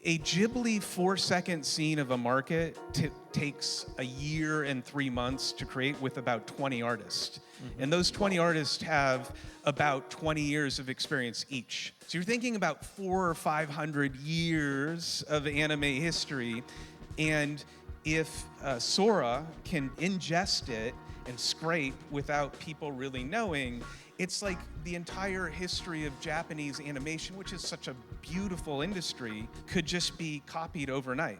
A Ghibli 4-second scene of a market takes a year and 3 months to create with about 20 artists. And those 20 artists have about 20 years of experience each. So you're thinking about 400 or 500 years of anime history. And if Sora can ingest it and scrape without people really knowing, it's like the entire history of Japanese animation, which is such a beautiful industry, could just be copied overnight.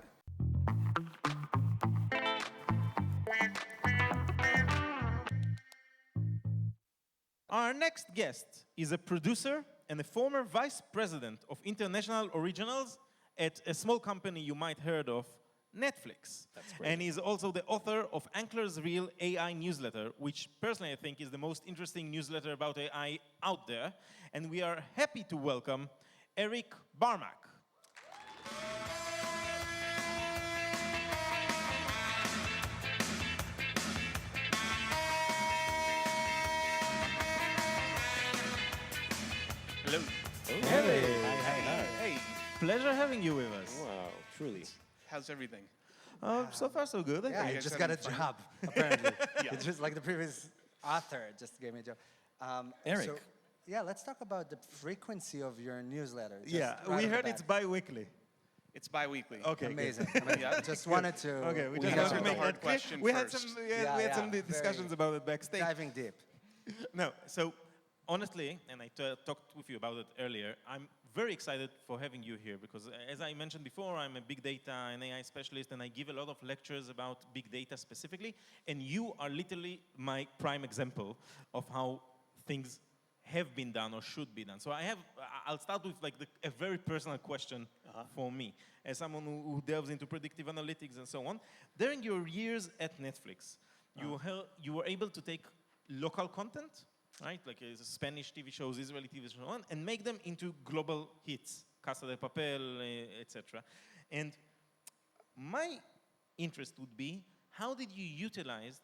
Our next guest is a producer and a former vice president of international originals at a small company you might heard of, Netflix. That's great. And he's also the author of Ankler's Real AI newsletter, which personally I think is the most interesting newsletter about AI out there. And we are happy to welcome Erik Barmack. Hello. Hey. Hey, Pleasure having you with us. Wow, truly. how's everything? So far, so good. Yeah, you I guys just got a having fun? job, apparently. It's just like the previous author just gave me a job. Eric. So, yeah, let's talk about the frequency of your newsletter. Just Yeah, right we off the heard bat. it's bi-weekly. It's bi-weekly. Okay, good. Amazing. Just wanted to Okay, we We just answered have to the make hard that clear. question We had first. some, Yeah, we had yeah, some very discussions about it backstage. diving deep. No, so honestly, and I talked with you about it earlier, I'm very excited for having you here because, as I mentioned before, I'm a big data and AI specialist, and I give a lot of lectures about big data specifically, and you are literally my prime example of how things have been done or should be done. So I'll start with like a very personal question for me, as someone who delves into predictive analytics and so on. During your years at Netflix, you were able to take local content, right, like Spanish TV shows, Israeli TV shows, and so on, and make them into global hits, Casa de Papel, etc. And my interest would be, how did you utilize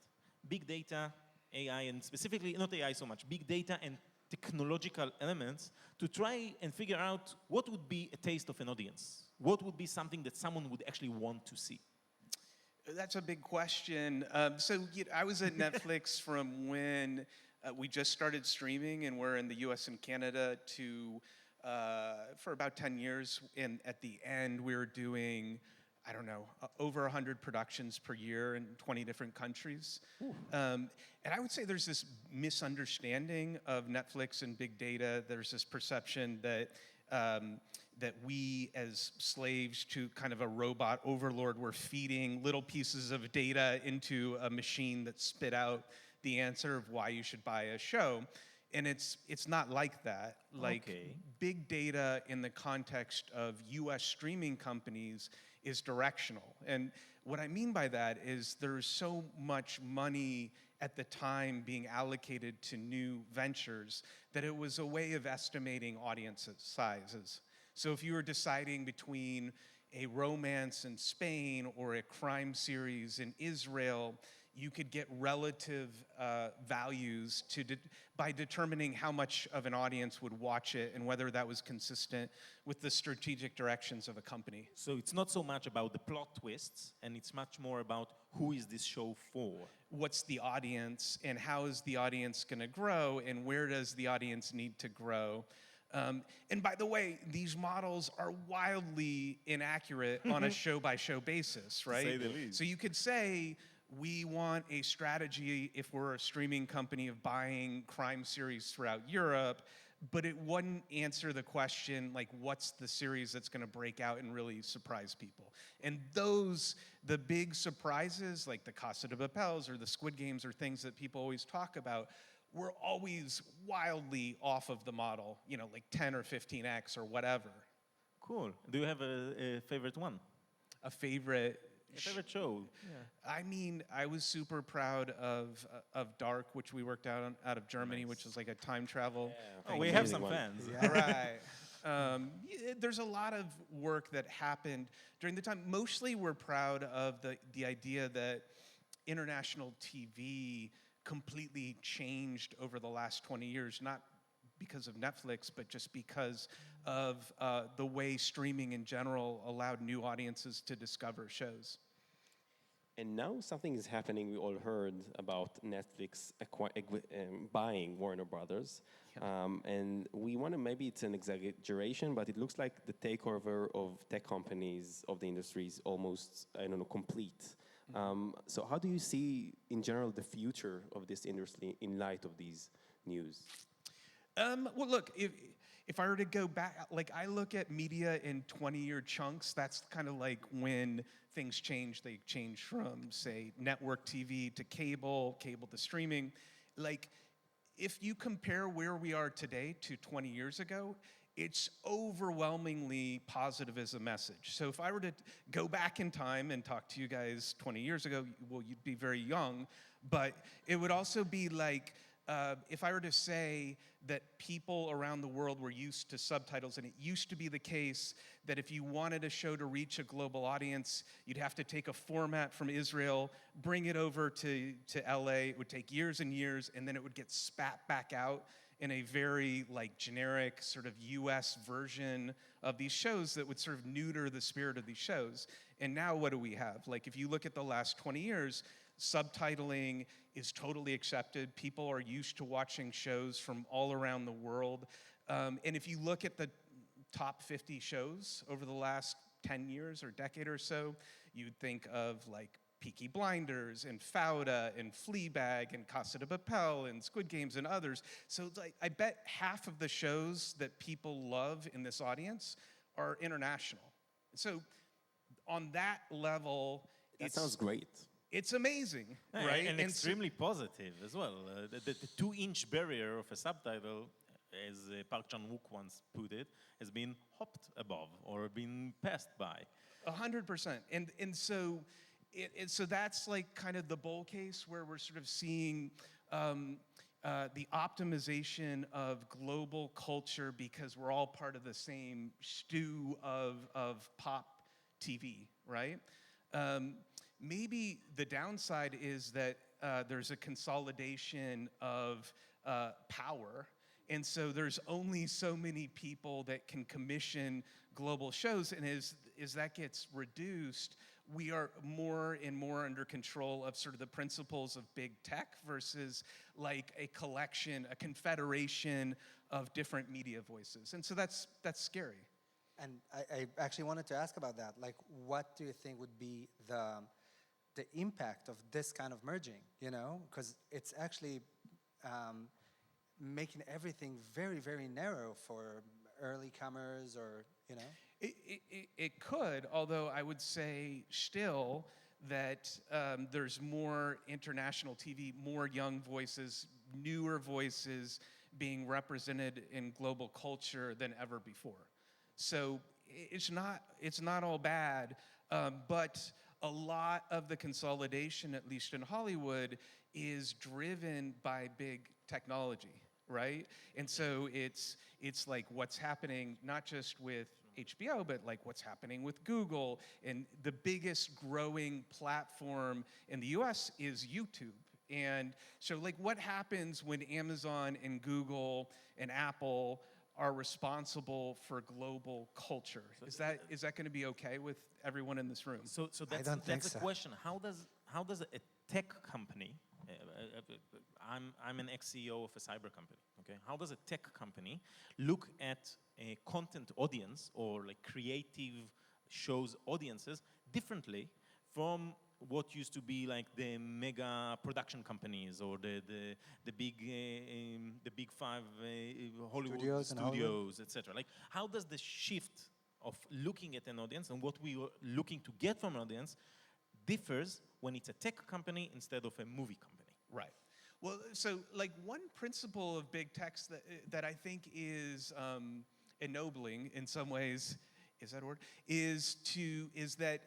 big data, AI, and specifically, not AI so much, big data and technological elements to try and figure out what would be a taste of an audience? What would be something that someone would actually want to see? That's a big question. I was at Netflix from when we just started streaming, and we're in the US and Canada for about 10 years. And at the end, we were doing, I don't know, over 100 productions per year in 20 different countries. And I would say there's this misunderstanding of Netflix and big data. There's this perception that that we, as slaves to kind of a robot overlord, were feeding little pieces of data into a machine that spit out the answer of why you should buy a show. And it's not like that. Like, big data in the context of US streaming companies is directional. And what I mean by that is there's so much money at the time being allocated to new ventures that it was a way of estimating audience sizes. So if you were deciding between a romance in Spain or a crime series in Israel, you could get relative values by determining how much of an audience would watch it and whether that was consistent with the strategic directions of a company. So it's not so much about the plot twists, and it's much more about who is this show for? What's the audience, and how is the audience going to grow, and where does the audience need to grow? And by the way, these models are wildly inaccurate on a show-by-show basis, right? To say the least. So you could say, we want a strategy if we're a streaming company of buying crime series throughout Europe, but it wouldn't answer the question, like, what's the series that's going to break out and really surprise people? And the big surprises, like the Casa de Papels or the Squid Games or things that people always talk about, were always wildly off of the model, like 10 or 15x or whatever. Cool. Do you have a favorite one? A favorite show? I mean, I was super proud of Dark, which we worked out of Germany, which is like a time travel. Oh, we have some fans. Right. There's a lot of work that happened during the time. Mostly we're proud of the idea that international TV completely changed over the last 20 years, not because of Netflix, but just because of the way streaming in general allowed new audiences to discover shows. And now something is happening. We all heard about Netflix buying Warner Brothers. And we want to, maybe it's an exaggeration, but it looks like the takeover of tech companies of the industry is almost, I don't know, complete. So how do you see, in general, the future of this industry in light of these news? Well, look, if I were to go back, like I look at media in 20-year chunks, that's kind of like when things change. They change from, say, network TV to cable, cable to streaming. Like, if you compare where we are today to 20 years ago, it's overwhelmingly positive as a message. So if I were to go back in time and talk to you guys 20 years ago, well, you'd be very young, but it would also be like, if I were to say that people around the world were used to subtitles, and it used to be the case that if you wanted a show to reach a global audience, you'd have to take a format from Israel, bring it over to LA, it would take years and years, and then it would get spat back out in a very like generic sort of US version of these shows that would sort of neuter the spirit of these shows. And now what do we have? Like if you look at the last 20 years, subtitling is totally accepted. People are used to watching shows from all around the world. And if you look at the top 50 shows over the last 10 years or decade or so, you'd think of like Peaky Blinders and Fauda and Fleabag and Casa de Papel and Squid Games and others. So it's like, I bet half of the shows that people love in this audience are international. So on that level, That sounds great. it's amazing, right? And so- extremely positive as well. The 2-inch barrier of a subtitle, as Park Chan-wook once put it, has been hopped above or been passed by. 100%. And so, so that's like kind of the bull case where we're sort of seeing the optimization of global culture because we're all part of the same stew of pop TV, right? Maybe the downside is that there's a consolidation of power. And so there's only so many people that can commission global shows. And as that gets reduced, we are more and more under control of sort of the principles of big tech versus like a collection, a confederation of different media voices. And so that's scary. And I actually wanted to ask about that. Like, what do you think would be the impact of this kind of merging, you know? Because it's actually making everything very, very narrow for early comers or, you know? It could, although I would say still that there's more international TV, more young voices, newer voices being represented in global culture than ever before. So it's not all bad, but a lot of the consolidation, at least in Hollywood, is driven by big technology, right? And so it's like what's happening not just with HBO, but like what's happening with Google. And the biggest growing platform in the US is YouTube. And so like what happens when Amazon and Google and Apple are responsible for global culture? Is that going to be okay with everyone in this room? So I don't think that's so. a question. How does a tech company, I'm an ex-CEO of a cyber company, okay? How does a tech company look at a content audience or like creative shows audiences differently from what used to be like the mega production companies or the big five Hollywood Studios in Hollywood. studios, etc. Like, how does the shift of looking at an audience and what we were looking to get from an audience differs when it's a tech company instead of a movie company? Right. Well, so like one principle of big tech that I think is ennobling in some ways, is that a word? Is that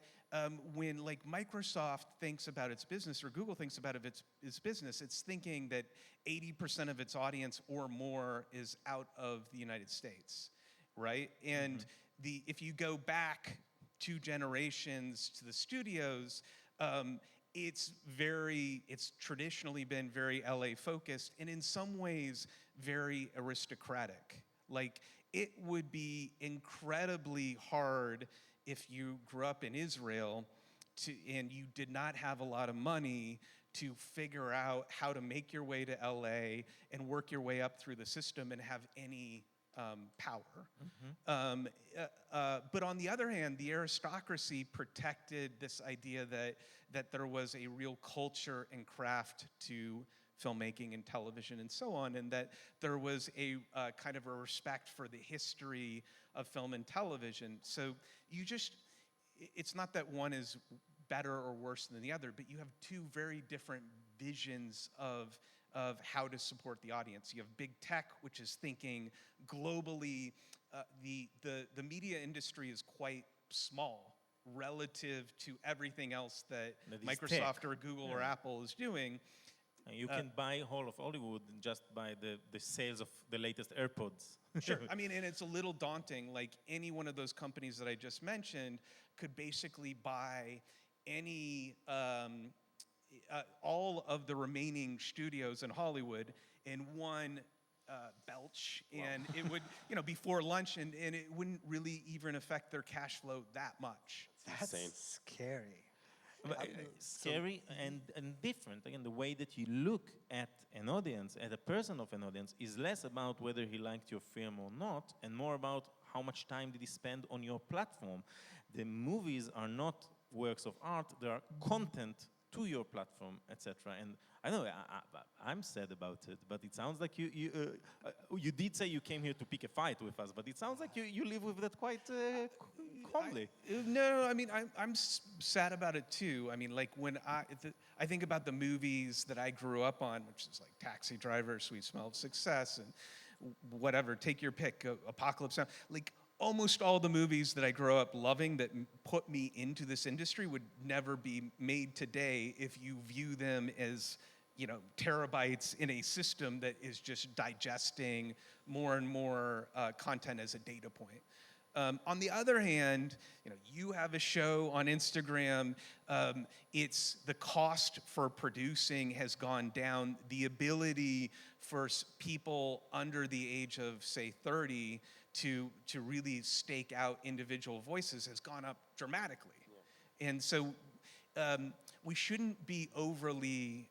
when like Microsoft thinks about its business or Google thinks about its business, it's thinking that 80% of its audience or more is out of the United States, right? And if you go back 2 generations to the studios, it's traditionally been very LA focused and in some ways very aristocratic. Like it would be incredibly hard if you grew up in Israel and you did not have a lot of money to figure out how to make your way to LA and work your way up through the system and have any power. But on the other hand, the aristocracy protected this idea that there was a real culture and craft to filmmaking and television and so on, and that there was a kind of a respect for the history of film and television. So it's not that one is better or worse than the other, but you have two very different visions of how to support the audience. You have big tech, which is thinking globally. The media industry is quite small relative to everything else that Microsoft or Google or Apple is doing. You can buy whole of Hollywood just by the sales of the latest AirPods. Sure. I mean, and it's a little daunting. Like any one of those companies that I just mentioned could basically buy any all of the remaining studios in Hollywood in one belch, and it would, before lunch, and it wouldn't really even affect their cash flow that much. That's insane. scary. Scary and different. Again, the way that you look at an audience, at a person of an audience, is less about whether he liked your film or not, and more about how much time did he spend on your platform. The movies are not works of art, they are content to your platform, etc. And I know I'm sad about it, but it sounds like you did say you came here to pick a fight with us, but it sounds like you live with that quite calmly. No, I mean, I'm sad about it too. I mean, like when I think about the movies that I grew up on, which is like Taxi Driver, Sweet Smell of Success, and whatever, take your pick, Apocalypse Now, like almost all the movies that I grew up loving that put me into this industry would never be made today if you view them as, terabytes in a system that is just digesting more and more content as a data point. On the other hand, you have a show on Instagram. It's the cost for producing has gone down. The ability for people under the age of, say, 30 to really stake out individual voices has gone up dramatically. Yeah. And so we shouldn't be overly,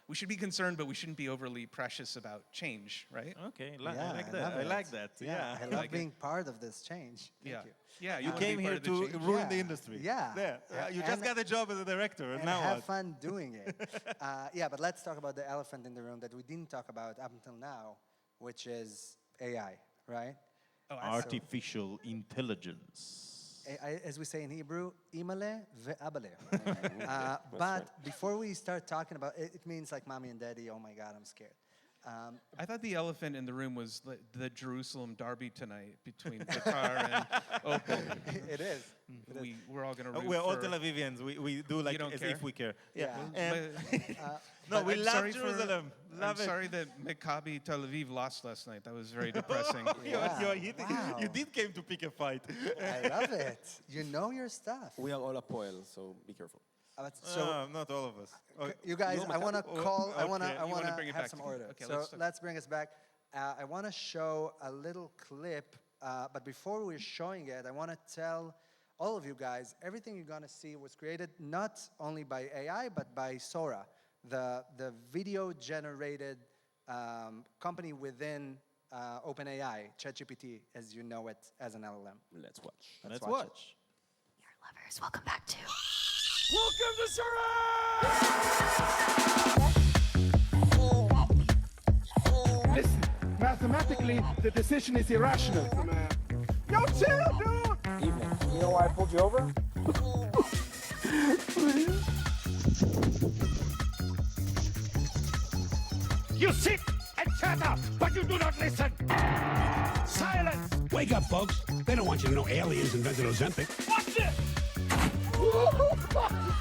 we should be concerned, but we shouldn't be overly precious about change, right? Okay, I like that. I like that. Yeah. I love being part of this change. Thank you. Yeah, you came here to ruin the industry. Yeah. You just got a job as a director, and now have what? fun doing it. But let's talk about the elephant in the room that we didn't talk about up until now, which is AI, right? Artificial intelligence. As we say in Hebrew, imale ve'abale. But before we start talking about it, it means like mommy and daddy, oh my God, I'm scared. I thought the elephant in the room was the Jerusalem derby tonight between Qatar and Opel. It is. We're all going to root We're all for... Tel Avivians. We do like as care? If we care. Yeah. No, we I'm love sorry Jerusalem. I'm sorry that Maccabi Tel Aviv lost last night. That was very depressing. You're hitting. Wow. You did came to pick a fight. I love it. You know your stuff. We are all Apoel, so be careful. So not all of us. Okay. you guys, I want to call. I want wanna bring to it have back some to me. order. Okay, so let's let's bring us back. I want to show a little clip, but before we're showing it, I want to tell all of you guys everything you're gonna see was created not only by AI but by Sora, the video generated company within OpenAI, ChatGPT, as you know it as an LLM. Let's watch. Let's watch. Your lovers, welcome back to. Welcome to Surrey! Listen, mathematically, the decision is irrational. Yo, chill, dude! Evening. You know why I pulled you over? You sit and chatter, but you do not listen! Silence! Wake up, folks. They don't want you to know aliens invented Ozempic. Watch this!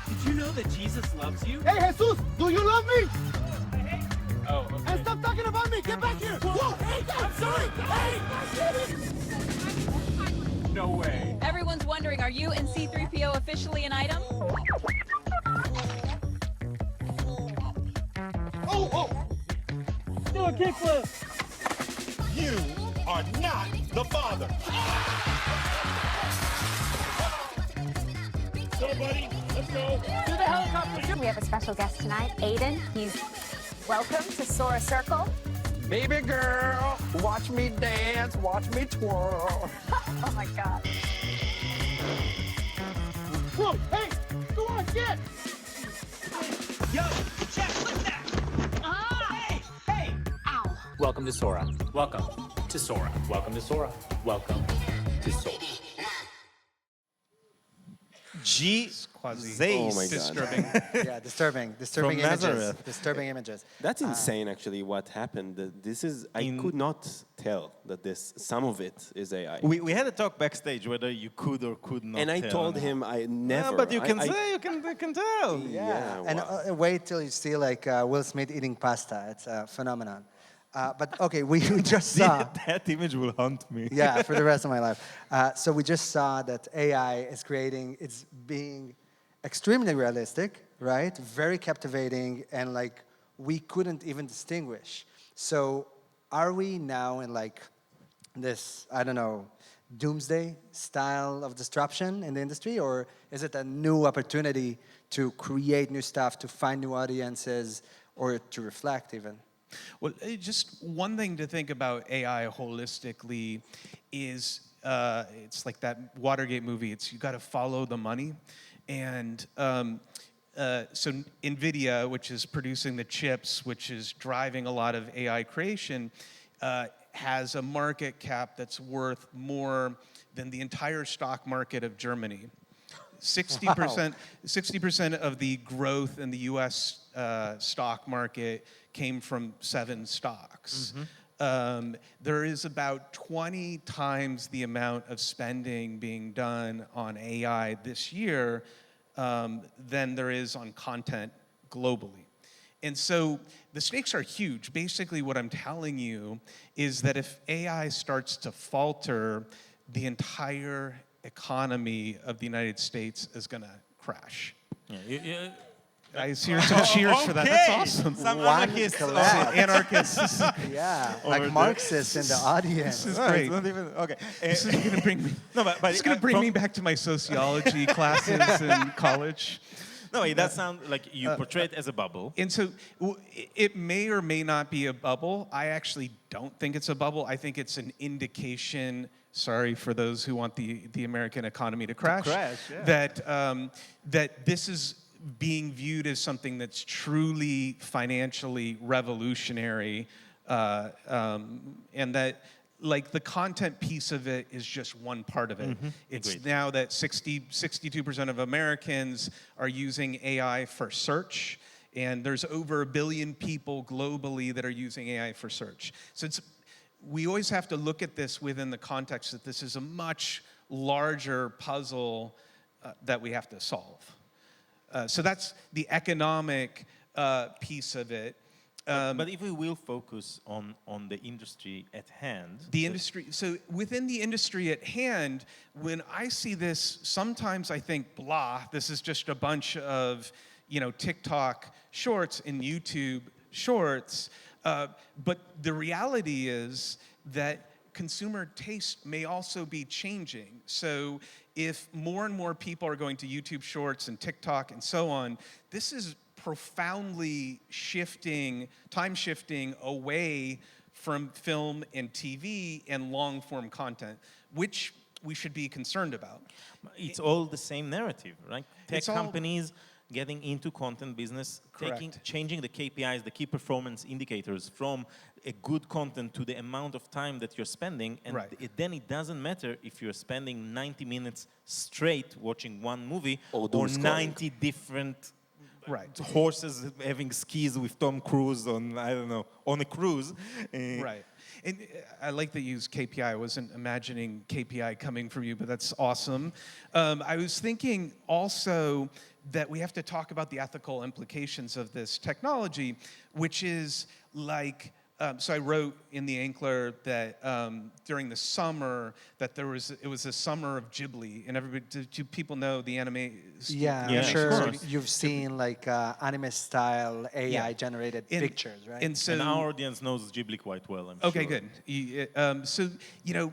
Did you know that Jesus loves you? Hey, Jesus, do you love me? Oh, okay. And stop talking about me! Get back here! Whoa! Hey, I'm sorry! Hey! No way. Everyone's wondering, are you and C-3PO officially an item? Oh! Do a kickflip! You are are not the father. Go, buddy. Let's go. To the helicopter. We have a special guest tonight, Aiden. He's welcome to Sora Circle. Baby girl, watch me dance, watch me twirl. Oh my God. Whoa, hey, go on, get. Yo, check, what's that? Hey, hey. Ow. Welcome to Sora. Welcome to Sora. Welcome to Sora. Welcome to Sora. G. Quasi Oh my God. disturbing. Yeah, disturbing images. Nazareth. Disturbing images. That's insane, actually, what happened. This is, I In- could not tell that some of it is AI. We had a talk backstage whether you could or could not. And I tell. told him I never. Yeah, but you can I- say, you can tell. Yeah, And wow. wait till you see like Will Smith eating pasta. It's a phenomenon. But okay, we just saw. That image will haunt me. Yeah, for the rest of my life. So we just saw that AI is it's being extremely realistic, right? Very captivating, and like we couldn't even distinguish. So are we now in like this, I don't know, doomsday style of disruption in the industry, or is it a new opportunity to create new stuff, to find new audiences, or to reflect even? Well, just one thing to think about AI holistically is it's like that Watergate movie. It's you got to follow the money, and so NVIDIA, which is producing the chips, which is driving a lot of AI creation, has a market cap that's worth more than the entire stock market of Germany. 60% of the growth in the U.S. Stock market came from 7 stocks. There is about 20 times the amount of spending being done on AI this year than there is on content globally. And so the stakes are huge. Basically, what I'm telling you is that if AI starts to falter, the entire economy of the United States is going to crash. Yeah, I hear some cheers for that. That's awesome. Some One anarchists. collapse. Anarchists. Yeah, like Or Marxists in the audience. This is No, great. it's not even, okay. This is going to bring me. No, but It's going to bring from- me back to my sociology classes in college. No, it does sound like you portray it as a bubble. And so it may or may not be a bubble. I actually don't think it's a bubble. I think it's an indication, sorry for those who want the American economy to crash, that this is being viewed as something that's truly financially revolutionary, and that like the content piece of it is just one part of it. It's Agreed. now that 62% of Americans are using AI for search, and there's over 1 billion people globally that are using AI for search. So we always have to look at this within the context that this is a much larger puzzle that we have to solve. So that's the economic piece of it. But if we will focus on the industry at hand. So within the industry at hand, when I see this, sometimes I think, blah, this is just a bunch of, TikTok shorts and YouTube shorts. But the reality is that consumer taste may also be changing. So if more and more people are going to YouTube shorts and TikTok and so on, this is profoundly time shifting away from film and TV and long form content, which we should be concerned about. It's all the same narrative, right? Tech It's all- companies getting into content business, Correct. changing the KPIs, the key performance indicators from a good content to the amount of time that you're spending. And Right. then it doesn't matter if you're spending 90 minutes straight watching one movie Or doom or scrolling. 90 different Right. horses having skis with Tom Cruise on, I don't know, on a cruise. Right. And I like that you use KPI. I wasn't imagining KPI coming from you, but that's awesome. I was thinking also that we have to talk about the ethical implications of this technology, which is like So I wrote in the Ankler that during the summer that it was a summer of Ghibli, and everybody, do people know the anime? Yeah, I'm Yeah, sure of course. you've seen like anime-style AI-generated pictures, right? And so And our audience knows Ghibli quite well, I'm okay, sure. good. So you know,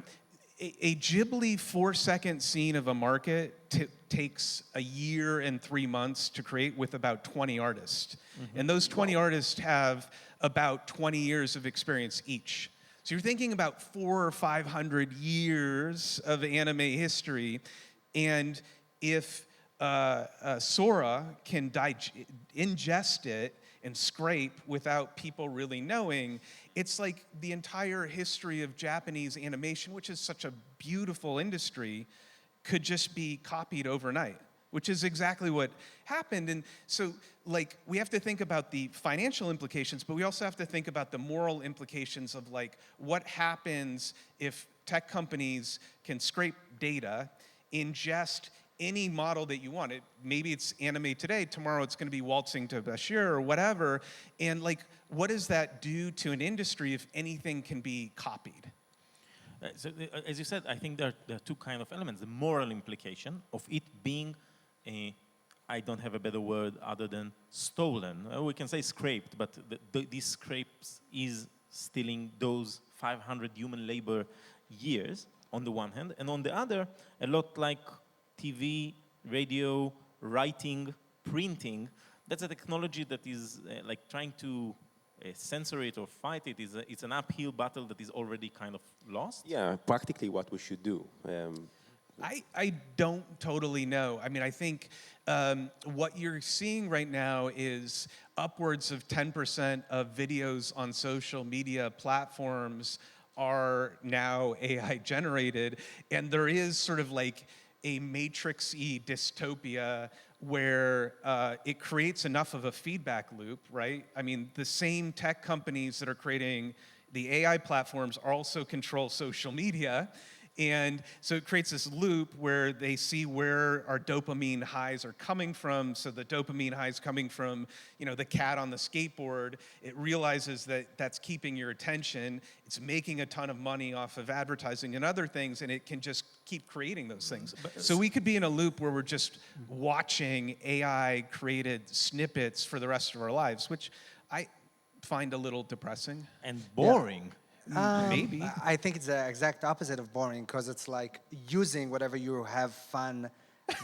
a Ghibli 4-second scene of a market takes a year and 3 months to create with about 20 artists, and those 20 artists have about 20 years of experience each. So you're thinking about 400 or 500 years of anime history, and if Sora can ingest it and scrape without people really knowing, it's like the entire history of Japanese animation, which is such a beautiful industry, could just be copied overnight, which is exactly what happened. And so, like, we have to think about the financial implications, but we also have to think about the moral implications of, like, what happens if tech companies can scrape data, ingest any model that you want. Maybe it's anime today, tomorrow it's going to be waltzing to Bashir or whatever. And, like, what does that do to an industry if anything can be copied? As you said, I think there are two kind of elements. The moral implication of it being I don't have a better word other than stolen. We can say scraped, but these scrapes is stealing those 500 human labor years on the one hand, and on the other, a lot like TV, radio, writing, printing. That's a technology that is like trying to censor it or fight it. It's an uphill battle that is already kind of lost. Yeah, practically what we should do. I don't totally know. I mean, I think what you're seeing right now is upwards of 10% of videos on social media platforms are now AI generated, and there is sort of like a matrix-y dystopia where it creates enough of a feedback loop, right? I mean, the same tech companies that are creating the AI platforms also control social media. And so it creates this loop where they see where our dopamine highs are coming from. So the dopamine highs coming from, you know, the cat on the skateboard. It realizes that that's keeping your attention. It's making a ton of money off of advertising and other things, and it can just keep creating those things. So we could be in a loop where we're just watching AI-created snippets for the rest of our lives, which I find a little depressing. And boring. Maybe. I think it's the exact opposite of boring, because it's like using whatever you have fun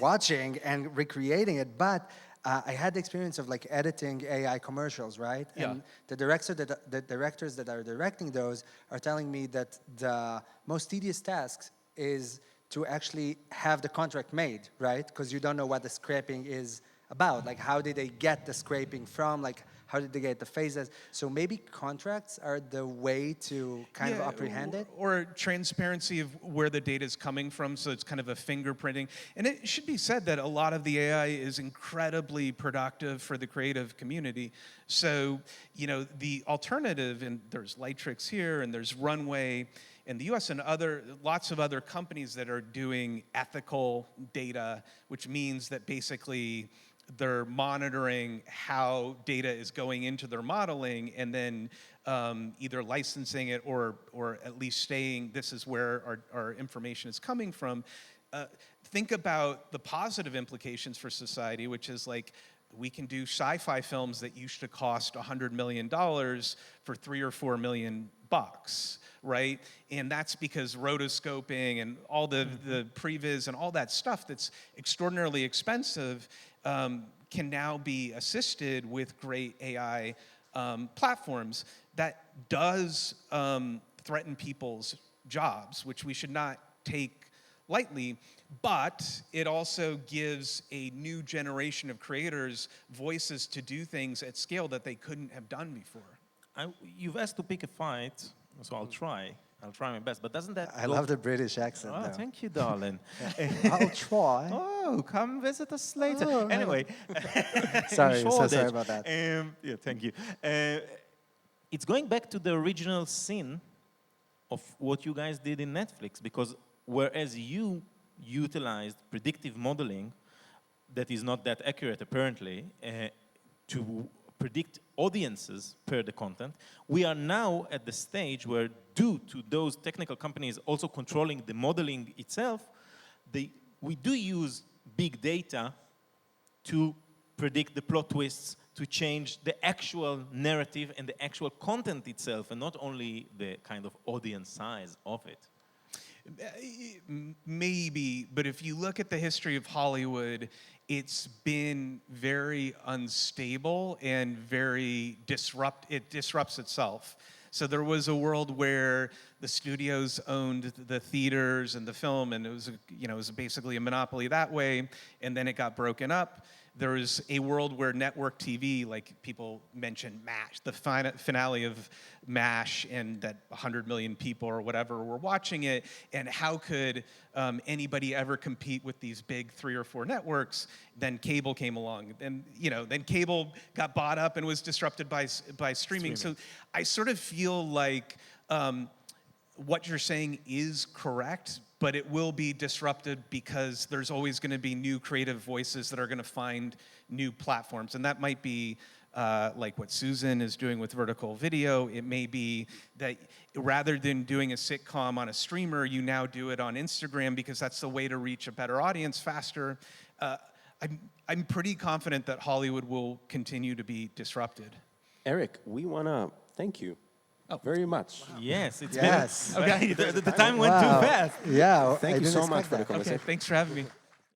watching and recreating it. But I had the experience of like editing AI commercials, right? Yeah. And the directors that are directing those are telling me that the most tedious task is to actually have the contract made, right? Because you don't know what the scraping is about. Like, how did they get the scraping from? Like, how did they get the phases? So maybe contracts are the way to kind of apprehend it? Or transparency of where the data is coming from, so it's kind of a fingerprinting. And it should be said that a lot of the AI is incredibly productive for the creative community. So, you know, the alternative, and there's Lightrix here, and there's Runway in the US, and lots of other companies that are doing ethical data, which means that basically they're monitoring how data is going into their modeling, and then either licensing it or at least saying this is where our information is coming from. Think about the positive implications for society, which is like, we can do sci-fi films that used to cost $100 million for $3 or $4 million, right? And that's because rotoscoping and all the previs and all that stuff that's extraordinarily expensive can now be assisted with great AI platforms. That does threaten people's jobs, which we should not take lightly, but it also gives a new generation of creators voices to do things at scale that they couldn't have done before. You've asked to pick a fight, so I'll try. I'll try my best, but doesn't that I love the British accent. Oh, though. thank you, darling. I'll try. Oh, come visit us later. Oh, anyway. Sorry, so Shoreditch. sorry about that. Yeah, thank you. It's going back to the original scene of what you guys did in Netflix, because whereas you utilized predictive modeling that is not that accurate, apparently, to predict audiences per the content. We are now at the stage where, due to those technical companies also controlling the modeling itself, we do use big data to predict the plot twists, to change the actual narrative and the actual content itself, and not only the kind of audience size of it. Maybe, but if you look at the history of Hollywood, it's been very unstable and it disrupts itself. So there was a world where the studios owned the theaters and the film, and it was, it was basically a monopoly that way, and then it got broken up. There was a world where network TV, like people mentioned MASH, the finale of MASH, and that 100 million people or whatever were watching it, and how could anybody ever compete with these big 3 or 4 networks? Then cable came along, and then cable got bought up and was disrupted by streaming. So I sort of feel like what you're saying is correct, but it will be disrupted because there's always going to be new creative voices that are going to find new platforms. And that might be like what Susan is doing with vertical video. It may be that rather than doing a sitcom on a streamer, you now do it on Instagram because that's the way to reach a better audience faster. I'm pretty confident that Hollywood will continue to be disrupted. Eric, we want to thank you very much. Wow. Yes, it's yes. been... Okay, the time went too fast. Yeah. Thank you so much for the conversation. Okay, thanks for having me.